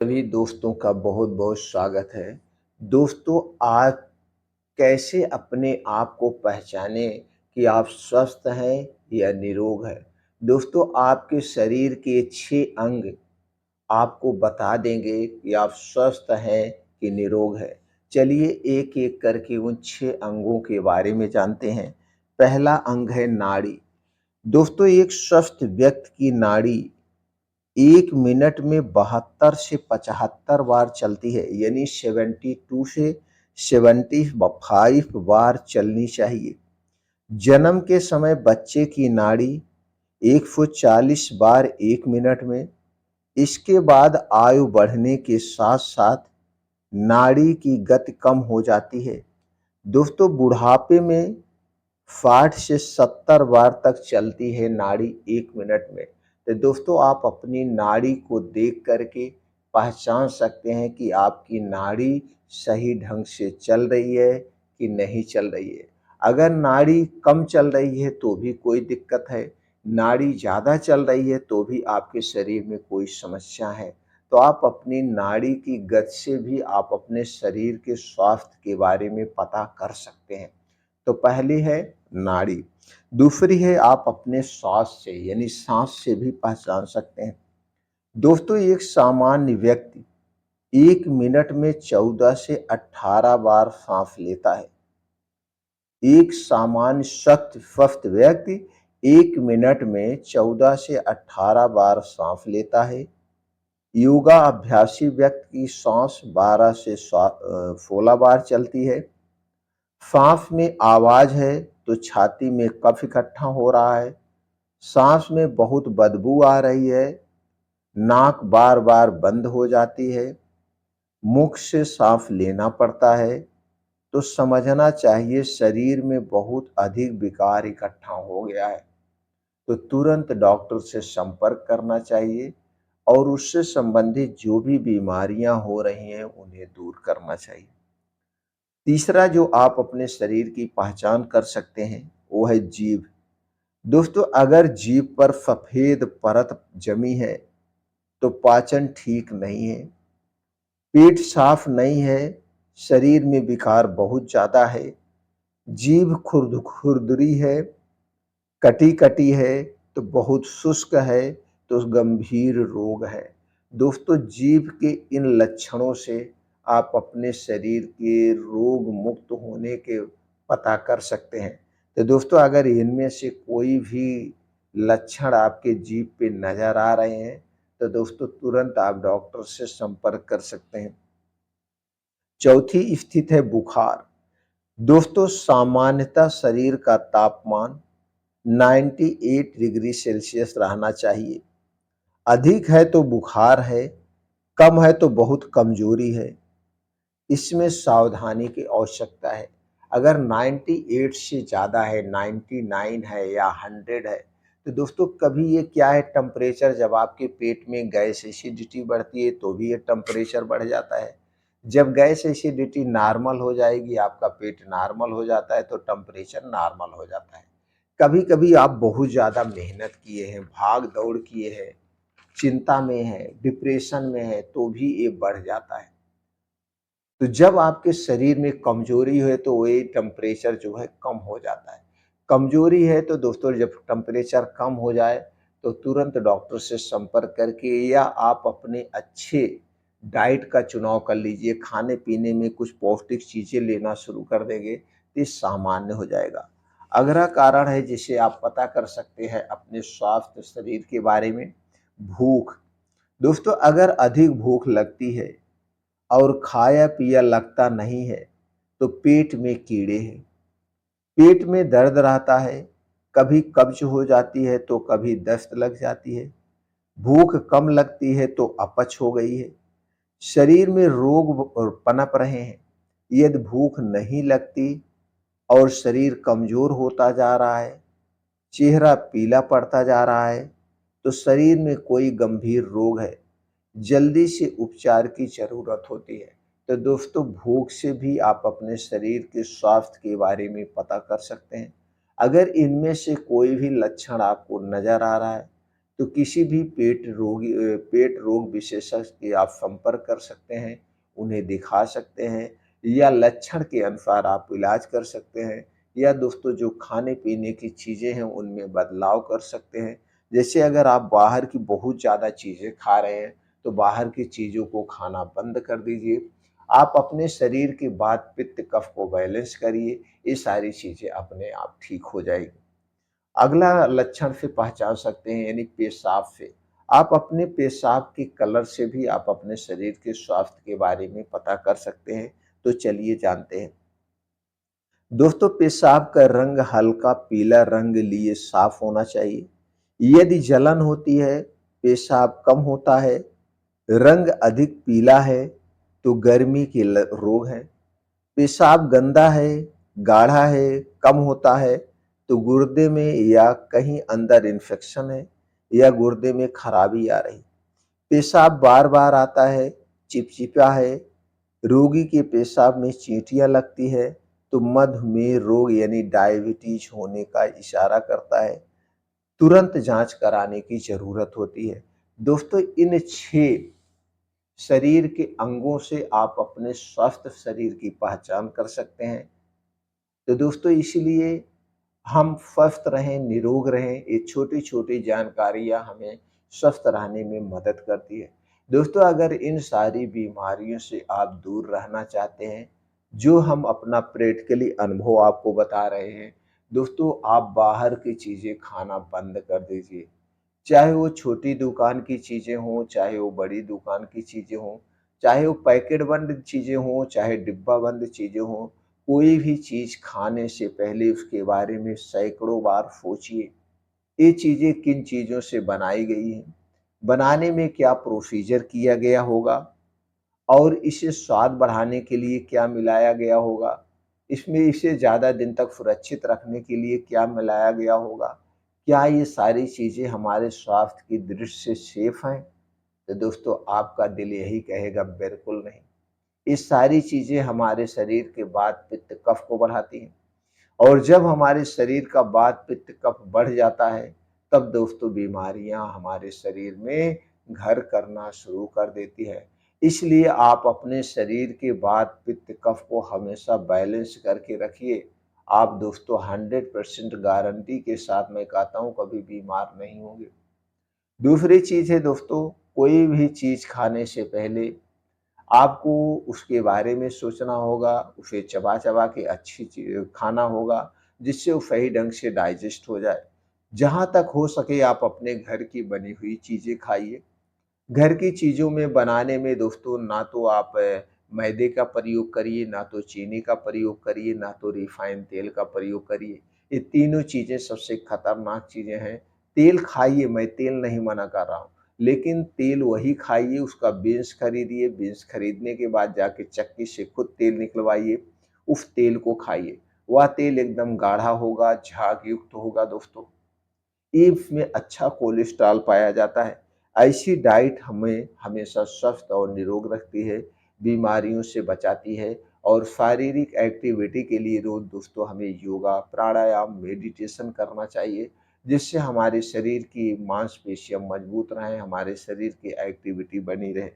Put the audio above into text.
सभी दोस्तों का बहुत बहुत स्वागत है। दोस्तों, आप कैसे अपने आप को पहचाने कि आप स्वस्थ हैं या निरोग हैं। दोस्तों, आपके शरीर के 6 अंग आपको बता देंगे कि आप स्वस्थ हैं कि निरोग हैं। चलिए एक एक करके उन 6 अंगों के बारे में जानते हैं। पहला अंग है नाड़ी। दोस्तों, एक स्वस्थ व्यक्ति की नाड़ी 1 मिनट में 72 से 75 बार चलती है, यानी 72 से 75 बार चलनी चाहिए। जन्म के समय बच्चे की नाड़ी 140 बार 1 मिनट में। इसके बाद आयु बढ़ने के साथ साथ नाड़ी की गति कम हो जाती है। दोस्तों, बुढ़ापे में 60 से 70 बार तक चलती है नाड़ी 1 मिनट में। तो दोस्तों, आप अपनी नाड़ी को देख करके पहचान सकते हैं कि आपकी नाड़ी सही ढंग से चल रही है कि नहीं चल रही है। अगर नाड़ी कम चल रही है तो भी कोई दिक्कत है, नाड़ी ज़्यादा चल रही है तो भी आपके शरीर में कोई समस्या है। तो आप अपनी नाड़ी की गति से भी आप अपने शरीर के स्वास्थ्य के बारे में पता कर सकते हैं। तो पहली है नाड़ी। दूसरी है आप अपने श्वास से यानी सांस से भी पहचान सकते हैं। दोस्तों, एक सामान्य व्यक्ति 1 मिनट में 14 से 18 बार सांस लेता है। एक सामान्य स्वस्थ व्यक्ति 1 मिनट में 14 से 18 बार सांस लेता है। योगा अभ्यासी व्यक्ति की सांस 12 से 16 बार चलती है। सांस में आवाज है तो छाती में कफ इकट्ठा हो रहा है। सांस में बहुत बदबू आ रही है। नाक बार बार बंद हो जाती है। मुख से सांस लेना पड़ता है। तो समझना चाहिए शरीर में बहुत अधिक विकार इकट्ठा हो गया है। तो तुरंत डॉक्टर से संपर्क करना चाहिए और उससे संबंधित जो भी बीमारियां हो रही हैं उन्हें दूर करना चाहिए। तीसरा जो आप अपने शरीर की पहचान कर सकते हैं वो है जीभ। दोस्तों, अगर जीभ पर सफेद परत जमी है तो पाचन ठीक नहीं है, पेट साफ नहीं है, शरीर में विकार बहुत ज्यादा है, जीभ खुरदुरी है, कटी कटी है, तो बहुत शुष्क है, तो गंभीर रोग है। दोस्तों, जीभ के इन लक्षणों से आप अपने शरीर के रोग मुक्त होने के पता कर सकते हैं। तो दोस्तों, अगर इनमें से कोई भी लक्षण आपके जीभ पे नजर आ रहे हैं तो दोस्तों तुरंत आप डॉक्टर से संपर्क कर सकते हैं। चौथी स्थिति है बुखार। दोस्तों, सामान्यतः शरीर का तापमान 98 डिग्री सेल्सियस रहना चाहिए। अधिक है तो बुखार है, कम है तो बहुत कमजोरी है। इसमें सावधानी की आवश्यकता है। अगर 98 से ज़्यादा है, 99 है या 100 है, तो दोस्तों कभी ये क्या है, टेम्परेचर जब आपके पेट में गैस एसिडिटी बढ़ती है तो भी ये टेम्परेचर बढ़ जाता है। जब गैस एसिडिटी नॉर्मल हो जाएगी, आपका पेट नॉर्मल हो जाता है तो टेम्परेचर नॉर्मल हो जाता है। कभी कभी आप बहुत ज़्यादा मेहनत किए हैं, भाग दौड़ किए हैं, चिंता में है, डिप्रेशन में है, तो भी ये बढ़ जाता है। तो जब आपके शरीर में कमजोरी है तो ये टेम्परेचर जो है कम हो जाता है। कमजोरी है तो दोस्तों जब टेम्परेचर कम हो जाए तो तुरंत डॉक्टर से संपर्क करके या आप अपने अच्छे डाइट का चुनाव कर लीजिए, खाने पीने में कुछ पौष्टिक चीजें लेना शुरू कर देंगे तो ये सामान्य हो जाएगा। अगला कारण है जिसे आप पता कर सकते हैं अपने स्वास्थ्य शरीर के बारे में, भूख। दोस्तों, अगर अधिक भूख लगती है और खाया पिया लगता नहीं है तो पेट में कीड़े हैं, पेट में दर्द रहता है, कभी कब्ज हो जाती है तो कभी दस्त लग जाती है, भूख कम लगती है तो अपच हो गई है, शरीर में रोग पनप रहे हैं। यदि भूख नहीं लगती और शरीर कमजोर होता जा रहा है, चेहरा पीला पड़ता जा रहा है, तो शरीर में कोई गंभीर रोग है, जल्दी से उपचार की जरूरत होती है। तो दोस्तों, भूख से भी आप अपने शरीर के स्वास्थ्य के बारे में पता कर सकते हैं। अगर इनमें से कोई भी लक्षण आपको नजर आ रहा है तो किसी भी पेट रोग विशेषज्ञ के आप संपर्क कर सकते हैं, उन्हें दिखा सकते हैं या लक्षण के अनुसार आप इलाज कर सकते हैं या दोस्तों जो खाने-पीने की चीज़ें हैं, उनमें बदलाव कर सकते हैं। जैसे अगर आप बाहर की बहुत ज़्यादा चीज़ें खा रहे हैं, तो बाहर की चीज़ों को खाना बंद कर दीजिए। आप अपने शरीर की वात, पित्त, कफ को बैलेंस करिए, ये सारी चीज़ें अपने आप ठीक हो जाएगी। अगला लक्षण से पहचान सकते हैं यानी पेशाब से। आप अपने पेशाब के कलर से भी आप अपने शरीर के स्वास्थ्य के बारे में पता कर सकते हैं। तो चलिए जानते हैं। दोस्तों पेशाब का रंग हल्का पीला रंग लिए साफ होना चाहिए। यदि जलन होती है, पेशाब कम होता है, रंग अधिक पीला है, तो गर्मी के रोग हैं। पेशाब गंदा है, गाढ़ा है, कम होता है, तो गुर्दे में या कहीं अंदर इन्फेक्शन है या गुर्दे में खराबी आ रही। पेशाब बार-बार आता है, चिपचिपा है, रोगी के पेशाब में चींटियाँ लगती है, तो मधुमेह रोग यानी डायबिटीज होने का इशारा करता है। तुरंत जांच कराने की ज़रूरत होती है। दोस्तों इन 6 शरीर के अंगों से आप अपने स्वस्थ शरीर की पहचान कर सकते हैं। तो दोस्तों इसीलिए हम स्वस्थ रहें, निरोग रहें, ये छोटी-छोटी जानकारियाँ हमें स्वस्थ रहने में मदद करती है। दोस्तों अगर इन सारी बीमारियों से आप दूर रहना चाहते हैं, जो हम अपना प्रैक्टिकली अनुभव आपको बता रहे हैं, दोस्तों आप बाहर की चीज़ें खाना बंद कर दीजिए। चाहे वो छोटी दुकान की चीज़ें हों, चाहे वो बड़ी दुकान की चीज़ें हों, चाहे वो पैकेट बंद चीज़ें हों, चाहे डिब्बा बंद चीज़ें हों, कोई भी चीज़ खाने से पहले उसके बारे में सैकड़ों बार सोचिए। ये चीज़ें किन चीज़ों से बनाई गई हैं, बनाने में क्या प्रोसीजर किया गया होगा और इसे स्वाद बढ़ाने के लिए क्या मिलाया गया होगा, इसमें इसे ज़्यादा दिन तक सुरक्षित रखने के लिए क्या मिलाया गया होगा, क्या ये सारी चीज़ें हमारे स्वास्थ्य की दृष्टि से सेफ हैं? तो दोस्तों आपका दिल यही कहेगा बिल्कुल नहीं। ये सारी चीज़ें हमारे शरीर के वात, पित्त, कफ को बढ़ाती हैं और जब हमारे शरीर का वात, पित्त, कफ बढ़ जाता है, तब दोस्तों बीमारियाँ हमारे शरीर में घर करना शुरू कर देती है। इसलिए आप अपने शरीर के वात, पित्त, कफ को हमेशा बैलेंस करके रखिए। आप दोस्तों 100% गारंटी के साथ मैं कहता हूँ कभी बीमार नहीं होंगे। दूसरी चीज़ है दोस्तों, कोई भी चीज़ खाने से पहले आपको उसके बारे में सोचना होगा, उसे चबा-चबा के अच्छी खाना होगा, जिससे वो सही ढंग से डाइजेस्ट हो जाए। जहाँ तक हो सके आप अपने घर की बनी हुई चीज़ें खाइए। घर की चीज़ों में बनाने में दोस्तों ना तो आप मैदे का प्रयोग करिए, ना तो चीनी का प्रयोग करिए, ना तो रिफाइंड तेल का प्रयोग करिए। ये तीनों चीज़ें सबसे खतरनाक चीज़ें हैं। तेल खाइए, मैं तेल नहीं मना कर रहा हूँ, लेकिन तेल वही खाइए, उसका बीन्स खरीदिए, बीन्स खरीदने के बाद जाके चक्की से खुद तेल निकलवाइए, उस तेल को खाइए। वह तेल एकदम गाढ़ा होगा, झाग युक्त होगा दोस्तों। इसमें अच्छा कोलेस्ट्रॉल पाया जाता है। ऐसी डाइट हमें हमेशा स्वस्थ और निरोग रखती है, बीमारियों से बचाती है और शारीरिक एक्टिविटी के लिए रोज़ दोस्तों हमें योगा, प्राणायाम, मेडिटेशन करना चाहिए, जिससे हमारे शरीर की मांसपेशियाँ मजबूत रहें, हमारे शरीर की एक्टिविटी बनी रहे।